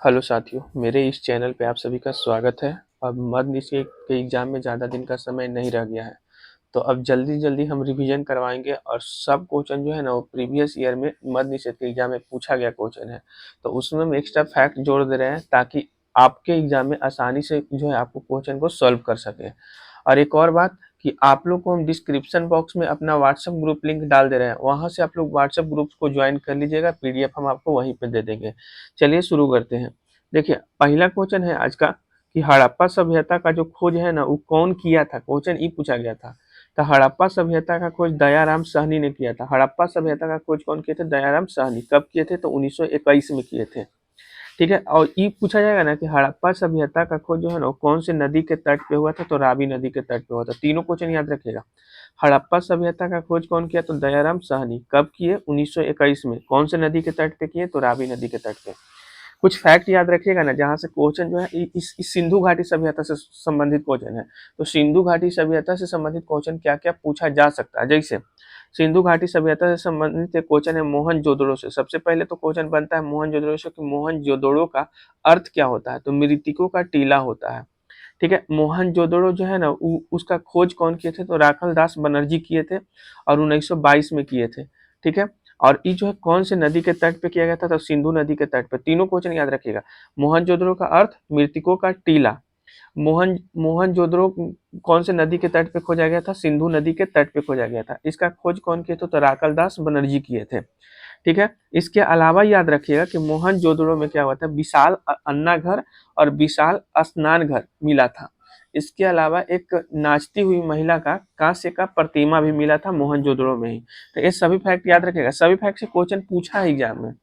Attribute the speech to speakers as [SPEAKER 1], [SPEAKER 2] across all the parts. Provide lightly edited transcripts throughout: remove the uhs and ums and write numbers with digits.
[SPEAKER 1] Hello साथियों, मेरे इस चैनल पे आप सभी का स्वागत है। अब मद्यनिषेध के एग्ज़ाम में ज़्यादा दिन का समय नहीं रह गया है, तो अब जल्दी-जल्दी हम रिवीजन करवाएँगे और सब क्वेश्चन जो है ना वो प्रीवियस ईयर में मद्यनिषेध के एग्ज़ाम में पूछा गया क्वेश्चन है। तो उसमें हम एक्स्ट्रा फैक्ट जोड़ दे रहे हैं ताकि आपके एग्ज़ाम में आसानी से जो है आपको क्वेश्चन को सॉल्व कर सकें। और एक और बात कि आप लोग को हम डिस्क्रिप्शन बॉक्स में अपना व्हाट्सएप ग्रुप लिंक डाल दे रहे हैं, वहाँ से आप लोग व्हाट्सएप ग्रुप को ज्वाइन कर लीजिएगा, पीडीएफ हम आपको वहीं पे दे देंगे। चलिए शुरू करते हैं। देखिए, पहला क्वेश्चन है आज का कि हड़प्पा सभ्यता का जो खोज है ना वो कौन किया था? क्वेश्चन ये पूछा गया था। तो हड़प्पा सभ्यता का खोज दयाराम साहनी ने किया था। हड़प्पा सभ्यता का खोज कौन किए थे? दयाराम साहनी। कब किए थे? तो 1921 में किए थे। ठीक है, और ये पूछा जाएगा ना कि हड़प्पा सभ्यता का खोज जो है ना वो कौन से नदी के तट पे हुआ था? तो रावी नदी के तट पे हुआ था। तीनों क्वेश्चन याद रखिएगा। हड़प्पा सभ्यता का खोज कौन किया? तो दयाराम साहनी। कब किए? 1921 में। कौन से नदी के तट पे किए? तो रावी नदी के तट पे। कुछ फैक्ट याद रखिएगा ना, जहाँ से क्वेश्चन जो है इस सिंधु घाटी सभ्यता से संबंधित क्वेश्चन है। तो सिंधु घाटी सभ्यता से संबंधित क्वेश्चन क्या क्या पूछा जा सकता है? जैसे सिंधु घाटी सभ्यता से संबंधित एक क्वेश्चन है मोहनजोदड़ो से। सबसे पहले तो क्वेश्चन बनता है मोहनजोदड़ो से कि मोहनजोदड़ो का अर्थ क्या होता है? तो मृतकों का टीला होता है। ठीक है, मोहनजोदड़ो जो है ना उसका खोज कौन किए थे? तो राखल दास बनर्जी किए थे और 1922 में किए थे। ठीक है, और ये जो है कौन से नदी के तट पे किया गया था? तो सिंधु नदी के तट पे। तीनों क्वेश्चन याद रखिएगा। मोहनजोदड़ो का अर्थ मृतकों का टीला। मोहनजोदड़ो कौन से नदी के तट पे खोजा गया था? सिंधु नदी के तट पे खोजा गया था। इसका खोज कौन किए थे? तो राखल दास बनर्जी किए थे। ठीक है, इसके अलावा याद रखिएगा कि मोहनजोदड़ो में क्या हुआ था? विशाल अन्ना घर और विशाल स्नान घर मिला था। इसके अलावा एक नाचती हुई महिला का कांस्य का प्रतिमा भी मिला था मोहनजोदड़ो में ही। तो ये सभी फैक्ट याद रखिएगा। सभी फैक्ट से क्वेश्चन पूछा है एग्जाम में।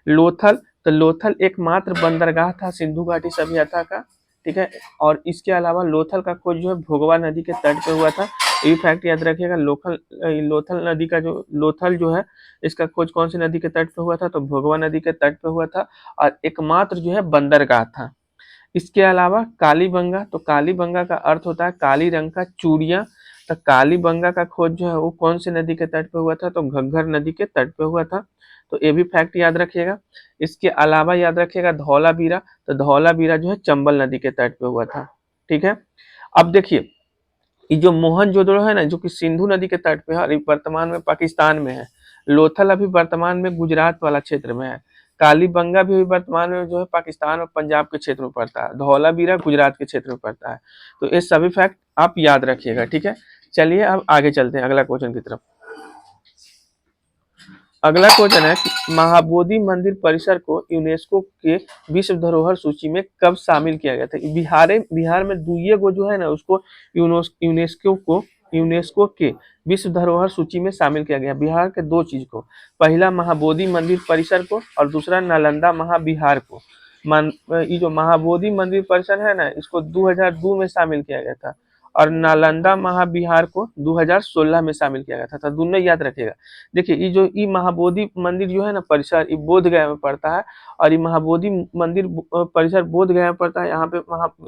[SPEAKER 1] लोथल, तो लोथल एकमात्र बंदरगाह था सिंधु घाटी सभ्यता का। ठीक है, और इसके अलावा लोथल का खोज जो है भोगवा नदी के तट पे हुआ था। ये फैक्ट याद रखिएगा। लोथल नदी का जो लोथल जो है इसका खोज कौन सी नदी के तट पे हुआ था? तो भोगवा नदी के तट पे हुआ था और एकमात्र जो है बंदरगाह था। इसके अलावा कालीबंगा, तो कालीबंगा का अर्थ होता है काली रंग का चूड़िया। तो कालीबंगा का खोज जो है वो कौन से नदी के तट पे हुआ था? तो घग्घर नदी के तट पे हुआ था। तो ये भी फैक्ट याद रखिएगा। इसके अलावा याद रखिएगा धौलावीरा, तो धौलावीरा जो है चंबल नदी के तट पे हुआ था। ठीक है, अब देखिए ये जो मोहनजोदड़ो है ना जो कि सिंधु नदी के तट पे है और वर्तमान में पाकिस्तान में है। लोथल अभी वर्तमान में गुजरात वाला क्षेत्र में है। कालीबंगा भी वर्तमान में जो है पाकिस्तान और पंजाब के क्षेत्र में पड़ता है। धौलावीरा गुजरात के क्षेत्र में पड़ता है। तो ये सभी फैक्ट आप याद रखिएगा। ठीक है, चलिए अब आगे चलते हैं अगला क्वेश्चन की तरफ। अगला क्वेश्चन है कि महाबोधि मंदिर परिसर को यूनेस्को के विश्व धरोहर सूची में कब शामिल किया गया था? बिहार में दुइये गो जो है ना उसको यूनेस्को के विश्व धरोहर सूची में शामिल किया गया। बिहार के दो चीज को, पहला महाबोधि मंदिर परिसर को और दूसरा नालंदा महाविहार को। ये जो महाबोधि मंदिर परिसर है ना इसको 2002 में शामिल किया गया था और नालंदा महाविहार को 2016 में शामिल किया गया था। तो दोनों याद रखिएगा। देखिए ये महाबोधि मंदिर जो है ना परिसर ये बोधगया में पड़ता है और ये महाबोधि मंदिर परिसर बोधगया में पड़ता है। यहाँ पे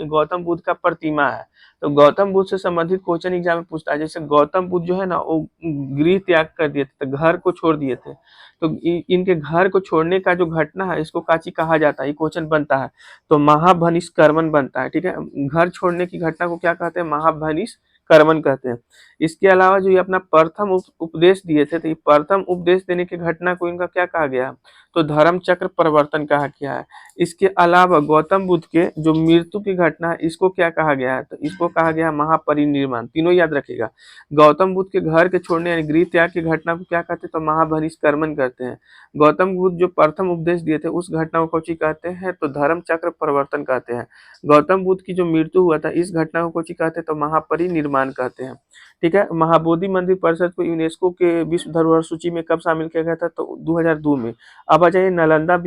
[SPEAKER 1] गौतम बुद्ध का प्रतिमा है। तो गौतम बुद्ध से संबंधित क्वेश्चन एग्जाम में पूछता है। जैसे गौतम बुद्ध जो है ना वो गृह त्याग कर दिए थे, तो घर को छोड़ दिए थे। तो इनके घर को छोड़ने का जो घटना है इसको काची कहा जाता है? ये क्वेश्चन बनता है। तो महाभनिष्कर्मण बनता है। ठीक है, घर छोड़ने की घटना को क्या कहते हैं? महाभनिष्कर्मण कहते हैं। इसके अलावा जो ये अपना प्रथम उपदेश दिए थे, तो ये प्रथम उपदेश देने की घटना को इनका क्या कहा गया? तो धर्म चक्र परिवर्तन कहा गया है। इसके अलावा गौतम बुद्ध के जो मृत्यु की घटना है इसको क्या कहा गया है? तो इसको कहा गया है महापरिनिर्वाण। तीनों याद रखिएगा। गौतम बुद्ध के घर के छोड़ने यानी गृह त्याग की घटना को क्या कहते हैं? तो महाभनिष्कर्मण कहते हैं। गौतम बुद्ध जो प्रथम उपदेश दिए थे उस घटना को कौची कहते हैं? तो धर्म चक्र परिवर्तन कहते हैं। गौतम बुद्ध की जो मृत्यु हुआ था इस घटना को कौची कहते हैं? तो महापरिनिर्वाण कहते हैं। ठीक है, महाबोधि मंदिर परिषद को यूनेस्को के विश्व धरोहर सूची में कब शामिल किया गया था? तो 2002 में। अब आ जाइए नालंदा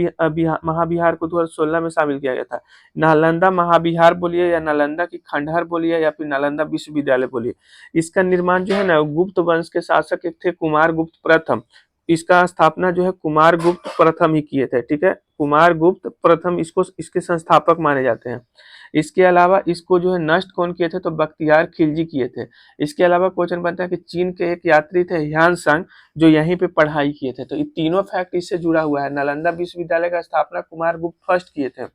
[SPEAKER 1] महाविहार को 2016 में शामिल किया गया था। नालंदा महाविहार बोलिए या नालंदा की खंडहर बोलिए या फिर नालंदा विश्वविद्यालय बोलिए, इसका निर्माण जो है ना गुप्त वंश के शासक एक थे कुमार गुप्त प्रथम। इसका स्थापना जो है कुमार गुप्त प्रथम ही किए थे, ठीक है, कुमार गुप्त प्रथम इसको इसके संस्थापक माने जाते हैं। इसके अलावा इसको जो है नष्ट कौन किए थे, तो बख्तियार खिलजी किए थे। इसके अलावा क्वेश्चन बनता है कि चीन के एक यात्री थे ह्यानसांग जो यहीं पे पढ़ाई किए थे। तो ये तीनों फैक्ट इससे जुड़ा हुआ है। नालंदा विश्वविद्यालय का स्थापना कुमार गुप्त फर्स्ट किए थे,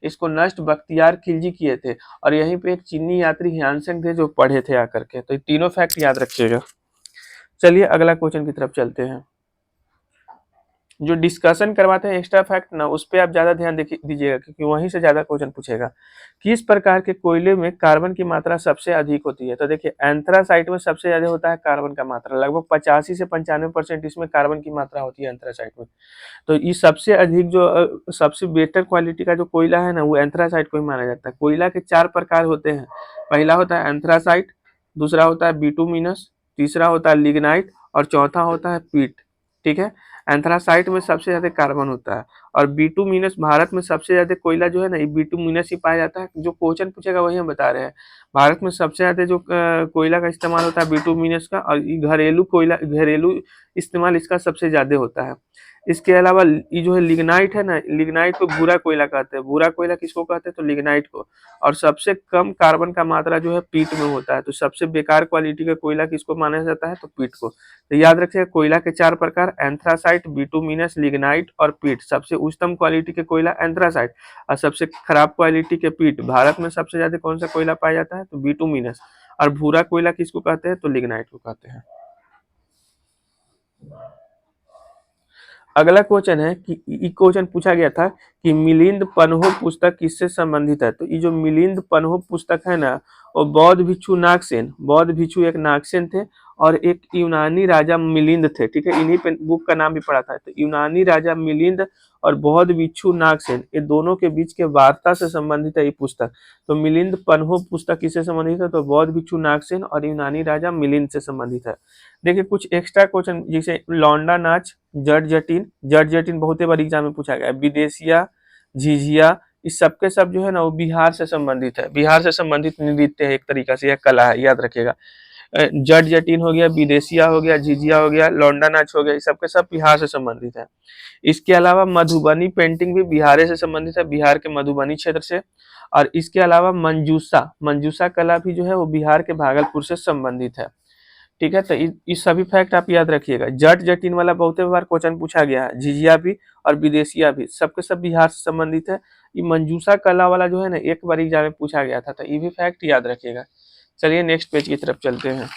[SPEAKER 1] इसको नष्ट बख्तियार खिलजी किए थे, और यहीं पे एक चीनी यात्री ह्यानसांग थे जो पढ़े थे आकर के। तो ये तीनों फैक्ट याद रखिएगा। चलिए अगला क्वेश्चन की तरफ चलते हैं। जो डिस्कशन करवाते हैं एक्स्ट्रा फैक्ट ना, उस पर आप ज्यादा ध्यान दीजिएगा क्योंकि वहीं से ज्यादा क्वेश्चन पूछेगा। किस प्रकार के कोयले में कार्बन की मात्रा सबसे अधिक होती है? तो देखिए एंथ्रासाइट में सबसे ज्यादा होता है कार्बन का मात्रा, लगभग 85 से 95% इसमें कार्बन की मात्रा होती है एंथ्रासाइट में। तो ये सबसे अधिक जो सबसे बेटर क्वालिटी का जो कोयला है ना, वो एंथ्रासाइट को ही माना जाता है। कोयला के 4 प्रकार होते हैं। पहला होता है एंथ्रासाइट, दूसरा होता है बिटुमिनस, तीसरा होता है लिग्नाइट, और चौथा होता है पीट। ठीक है, एंथ्रासाइट में सबसे ज्यादा कार्बन होता है, और बिटुमिनस भारत में सबसे ज्यादा कोयला जो है ना, ये बिटुमिनस ही पाया जाता है। जो क्वेश्चन पूछेगा वही हम बता रहे हैं। भारत में सबसे ज्यादा जो कोयला का इस्तेमाल होता है बिटुमिनस का, और ये घरेलू कोयला, घरेलू इस्तेमाल इसका सबसे ज्यादा होता है। इसके अलावा ये जो है लिग्नाइट है ना, लिग्नाइट को भूरा कोयला कहते हैं। भूरा कोयला किसको कहते हैं, तो लिग्नाइट को। और सबसे कम कार्बन का मात्रा जो है पीट में होता है। तो सबसे बेकार क्वालिटी का कोयला किसको माना जाता है, तो पीट को। तो याद रखिए कोयला के 4 प्रकार, एंथ्रासाइट, बिटुमिनस, लिग्नाइट और पीट। सबसे उच्चतम क्वालिटी के कोयला एंथ्रासाइट, और सबसे खराब क्वालिटी के पीट। भारत में सबसे ज्यादा कौन सा कोयला पाया जाता है, तो बिटुमिनस। और भूरा कोयला किसको कहते हैं, तो लिग्नाइट को कहते हैं। अगला क्वेश्चन है कि ये क्वेश्चन पूछा गया था कि मिलिंद पन्हो पुस्तक किससे संबंधित है? तो ये जो मिलिंद पन्हो पुस्तक है ना, वो बौद्ध भिक्षु नागसेन, बौद्ध भिक्षु एक नागसेन थे और एक यूनानी राजा मिलिंद थे। ठीक है, इन्हीं पे बुक का नाम भी पढ़ा था। तो यूनानी राजा मिलिंद और बौद्ध भिक्षु नागसेन, ये दोनों के बीच के वार्ता से संबंधित है ये पुस्तक। तो मिलिंद पन्हो पुस्तक किससे संबंधित है, तो बौद्ध भिक्षु नागसेन और यूनानी राजा मिलिंद से संबंधित है। देखिए कुछ एक्स्ट्रा क्वेश्चन, जैसे लौंडा नाच, जट जटिन, जट जटिन बहुत बार एग्जाम में पूछा गया है, विदेशिया, झिझिया, इस सब के सब जो है ना वो बिहार से संबंधित है। बिहार से संबंधित नृत्य है एक तरीका से, यह कला है, याद रखिएगा। जट जटिन हो गया, विदेशिया हो गया, झिझिया हो गया, लौंडा नाच हो गया, ये सब के सब बिहार से संबंधित है। इसके अलावा मधुबनी पेंटिंग भी बिहार से संबंधित है, बिहार के मधुबनी क्षेत्र से। और इसके अलावा मंजूसा, मंजूसा कला भी जो है वो बिहार के भागलपुर से संबंधित है। ठीक है, तो इस सभी फैक्ट आप याद रखिएगा। जट जटिन वाला बहुत बार क्वेश्चन पूछा गया है, झिझिया भी और विदेशिया भी, सबके सब बिहार से संबंधित है। ये मंजूसा कला वाला जो है ना, एक बार एग्जाम में पूछा गया था, तो ये भी फैक्ट याद रखिएगा। चलिए नेक्स्ट पेज की तरफ चलते हैं।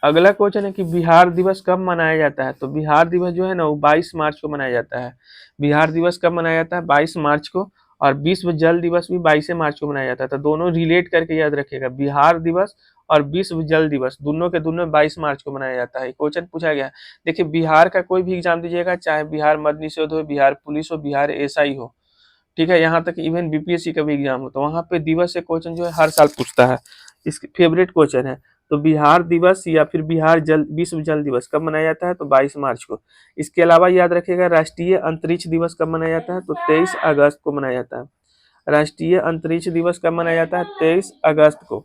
[SPEAKER 1] अगला क्वेश्चन है कि बिहार दिवस कब मनाया जाता है? तो बिहार दिवस जो है ना वो 22 मार्च को मनाया जाता है। बिहार दिवस कब मनाया जाता है? 22 मार्च को। और विश्व जल दिवस भी 22 मार्च को मनाया जाता है। तो दोनों रिलेट करके याद रखिएगा, बिहार दिवस और विश्व जल दिवस दोनों के दोनों 22 मार्च को मनाया जाता है। क्वेश्चन पूछा गया है। देखिए बिहार का कोई भी एग्जाम दीजिएगा, चाहे बिहार मद्य निषेध हो, बिहार पुलिस हो, बिहार एसआई हो, ठीक है, यहाँ तक इवन बीपीएससी का भी एग्जाम हो, तो वहाँ पे दिवस से क्वेश्चन जो है हर साल पूछता है। इसके फेवरेट क्वेश्चन है। तो बिहार दिवस या फिर बिहार जल विश्व जल दिवस कब मनाया जाता है? तो 22 मार्च को। इसके अलावा याद रखिएगा राष्ट्रीय अंतरिक्ष दिवस कब मनाया जाता है? तो 23 अगस्त को मनाया जाता है। राष्ट्रीय अंतरिक्ष दिवस कब मनाया जाता है? 23 अगस्त को।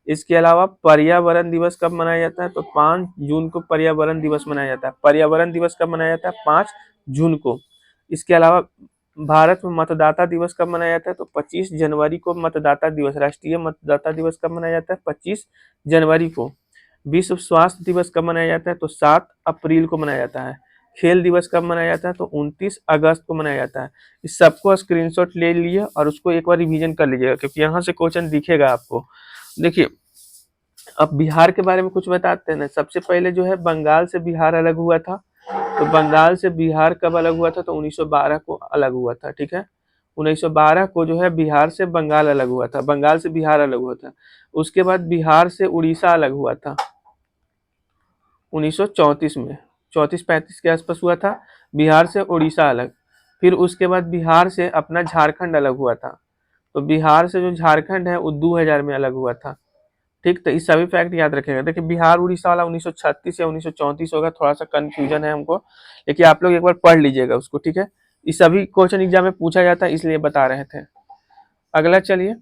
[SPEAKER 1] इसके अलावा पर्यावरण दिवस कब मनाया जाता है? तो 5 जून को पर्यावरण दिवस मनाया जाता है। पर्यावरण दिवस कब मनाया जाता है? 5 जून को। इसके अलावा भारत में मतदाता दिवस कब मनाया जाता है? तो 25 जनवरी को मतदाता दिवस, राष्ट्रीय मतदाता दिवस कब मनाया जाता है? 25 जनवरी को। विश्व स्वास्थ्य दिवस कब मनाया जाता है? तो 7 अप्रैल को मनाया जाता है। खेल दिवस कब मनाया जाता है? तो 29 अगस्त को मनाया जाता है। इस सबको स्क्रीनशॉट ले लिए और उसको एक बार रिवीजन कर लीजिएगा क्योंकि यहाँ से क्वेश्चन दिखेगा आपको। देखिए अब बिहार के बारे में कुछ बताते हैं ना। सबसे पहले जो है बंगाल से बिहार अलग हुआ था। तो बंगाल से बिहार कब अलग हुआ था? तो 1912 को अलग हुआ था। ठीक है, 1912 को जो है बिहार से बंगाल अलग हुआ था, बंगाल से बिहार अलग हुआ था। उसके बाद बिहार से उड़ीसा अलग हुआ था 1934 में, 34-35 के आसपास हुआ था बिहार से उड़ीसा अलग। फिर उसके बाद बिहार से अपना झारखंड अलग हुआ था। तो बिहार से जो झारखंड है वो 2000 में अलग हुआ था। ठीक, तो इस सभी फैक्ट याद रखेगा। देखिए बिहार उड़ीसा वाला 1936 या 1934 होगा, थोड़ा सा कंफ्यूजन है हमको, लेकिन आप लोग एक बार पढ़ लीजिएगा उसको। ठीक है, इस सभी क्वेश्चन एग्जाम में पूछा जाता है इसलिए बता रहे थे। अगला चलिए,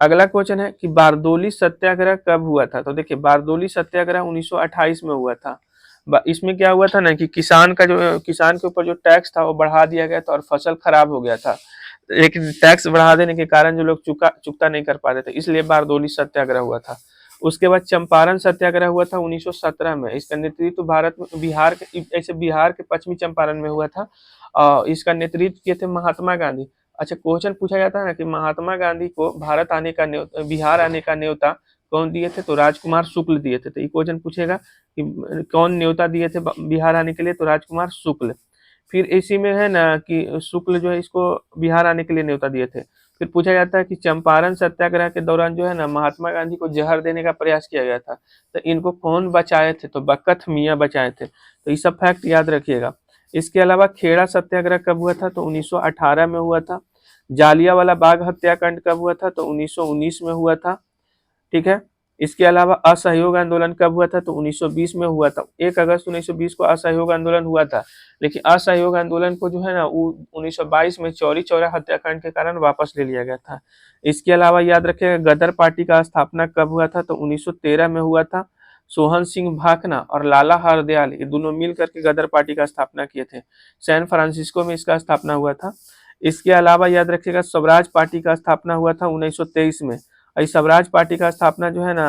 [SPEAKER 1] अगला क्वेश्चन है कि बारदोली सत्याग्रह कब हुआ था? तो देखिए बारदोली सत्याग्रह 1928 में हुआ था। इसमें क्या हुआ था ना कि किसान के ऊपर जो टैक्स था वो बढ़ा दिया गया था और फसल खराब हो गया था। लेकिन टैक्स बढ़ा देने के कारण जो लोग चुकता नहीं कर पा रहे थे, इसलिए बारदोली सत्याग्रह हुआ था। उसके बाद चंपारण सत्याग्रह हुआ था 1917 में। इसका नेतृत्व भारत में बिहार के पश्चिमी चंपारण में हुआ था। इसका नेतृत्व किए थे महात्मा गांधी। अच्छा, क्वेश्चन पूछा जाता है ना कि महात्मा गांधी को बिहार आने का न्योता कौन दिए थे? तो राजकुमार शुक्ल दिए थे। तो ये क्वेश्चन पूछेगा कि कौन न्योता दिए थे बिहार आने के लिए? तो राजकुमार शुक्ल। फिर इसी में है ना कि शुक्ल जो है इसको बिहार आने के लिए न्योता दिए थे। फिर पूछा जाता है कि चंपारण सत्याग्रह के दौरान जो है ना महात्मा गांधी को जहर देने का प्रयास किया गया था, तो इनको कौन बचाए थे? तो बकत मियाँ बचाए थे। तो ये सब फैक्ट याद रखिएगा। इसके अलावा खेड़ा सत्याग्रह कब हुआ था? तो 1918 में हुआ था। जालियांवाला बाग हत्याकांड कब हुआ था? तो 1919 में हुआ था। ठीक है। इसके अलावा असहयोग आंदोलन कब हुआ था? तो 1920 में हुआ था। 1 अगस्त 1920 को असहयोग आंदोलन हुआ था, लेकिन असहयोग आंदोलन को जो है ना 1922 में चौरी चौरा हत्याकांड के कारण वापस ले लिया गया था। इसके अलावा याद रखिएगा गदर पार्टी का स्थापना कब हुआ था? तो 1913 में हुआ था। सोहन सिंह भाखना और लाला हरदयाल ये दोनों मिल करके गदर पार्टी का स्थापना किए थे। सैन फ्रांसिस्को में इसका स्थापना हुआ था। इसके अलावा याद रखिएगा स्वराज पार्टी का स्थापना हुआ था 1923 में। इस स्वराज पार्टी का स्थापना जो है ना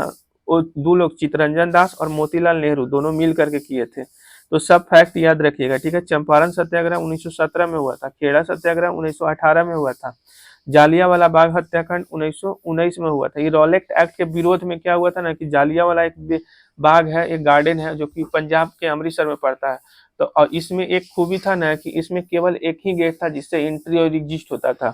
[SPEAKER 1] वो दो लोग चित्तरंजन दास और मोतीलाल नेहरू दोनों मिल करके किए थे। तो सब फैक्ट याद रखिएगा। ठीक है। चंपारण सत्याग्रह 1917 में हुआ था। खेड़ा सत्याग्रह 1918 में हुआ था। जालियांवाला बाग हत्याकांड 1919 में हुआ था। ये रॉलेट एक्ट के विरोध में क्या हुआ था ना कि जालियांवाला एक बाग है, एक गार्डन है जो कि पंजाब के अमृतसर में पड़ता है। तो और इसमें एक खूबी था ना कि इसमें केवल एक ही गेट था जिससे एंट्री और एग्जिट होता था।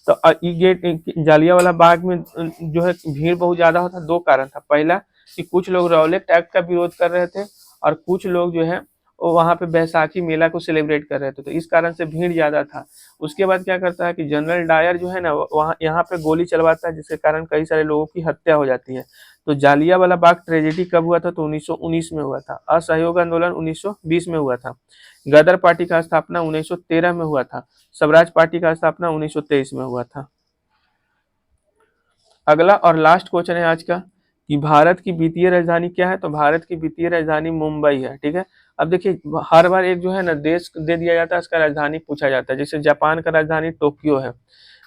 [SPEAKER 1] तो ये गेट जालियांवाला बाग में जो है भीड़ बहुत ज्यादा होता। 2 कारण था। पहला कि कुछ लोग रॉलेट एक्ट का विरोध कर रहे थे और कुछ लोग जो है वो वहां पे बैसाखी मेला को सेलिब्रेट कर रहे थे, तो इस कारण से भीड़ ज्यादा था। उसके बाद क्या करता है कि जनरल डायर जो है ना वहाँ यहाँ पे गोली चलवाता है, जिसके कारण कई सारे लोगों की हत्या हो जाती है। तो जालियांवाला बाग ट्रेजेडी कब हुआ था? तो 1919 में हुआ था। असहयोग आंदोलन 1920 में हुआ था। गदर पार्टी का स्थापना 1913 में हुआ था। स्वराज पार्टी का स्थापना 1923 में हुआ था। अगला और लास्ट क्वेश्चन है आज का कि भारत की वित्तीय राजधानी क्या है? तो भारत की वित्तीय राजधानी मुंबई है। ठीक है। अब देखिए हर बार एक जो है ना देश दे दिया जाता है, उसका राजधानी पूछा जाता है। जैसे जापान का राजधानी टोक्यो है।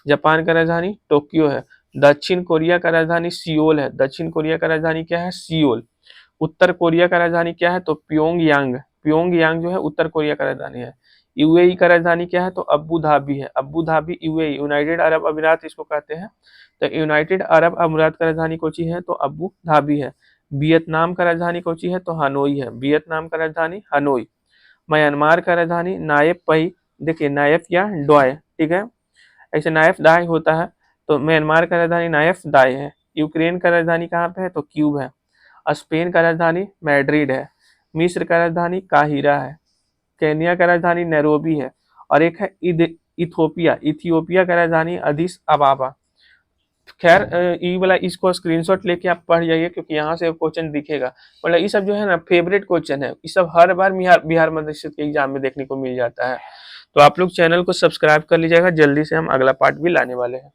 [SPEAKER 1] जापान का राजधानी टोक्यो है। दक्षिण कोरिया का राजधानी सियोल है। दक्षिण कोरिया का राजधानी क्या है? सियोल। उत्तर कोरिया का राजधानी क्या है? तो प्योंगयांग। प्योंगयांग जो है उत्तर कोरिया का राजधानी है। यूएई का राजधानी क्या है? तो अबू धाबी है। Abu Dhabi UAE United Arab अमीरात इसको कहते हैं। तो यूनाइटेड अरब अमीरात का राजधानी कोची है? तो अबू धाबी है। वियतनाम का राजधानी कोची है? तो हनोई है। वियतनाम का राजधानी हनोई। म्यांमार का राजधानी नायब पई। देखिए नायब या डॉय। ठीक है। ऐसे नायफ दाई होता है। तो म्यांमार का राजधानी नायफ दाई है। यूक्रेन का राजधानी कहाँ पे है? तो क्यूब है। स्पेन का राजधानी मैड्रिड है। मिस्र का राजधानी काहिरा है। केन्या का राजधानी नैरोबी है। और एक है इथोपिया। इथियोपिया का राजधानी अदिस अबाबा। खैर ये वाला इसको स्क्रीनशॉट लेके आप पढ़ जाइए, क्योंकि यहाँ से क्वेश्चन दिखेगा। मतलब ये सब जो है ना फेवरेट क्वेश्चन है। ये सब हर बार बिहार मध्य के एग्जाम में देखने को मिल जाता है। तो आप लोग चैनल को सब्सक्राइब कर लीजिएगा। जल्दी से हम अगला पार्ट भी लाने वाले हैं।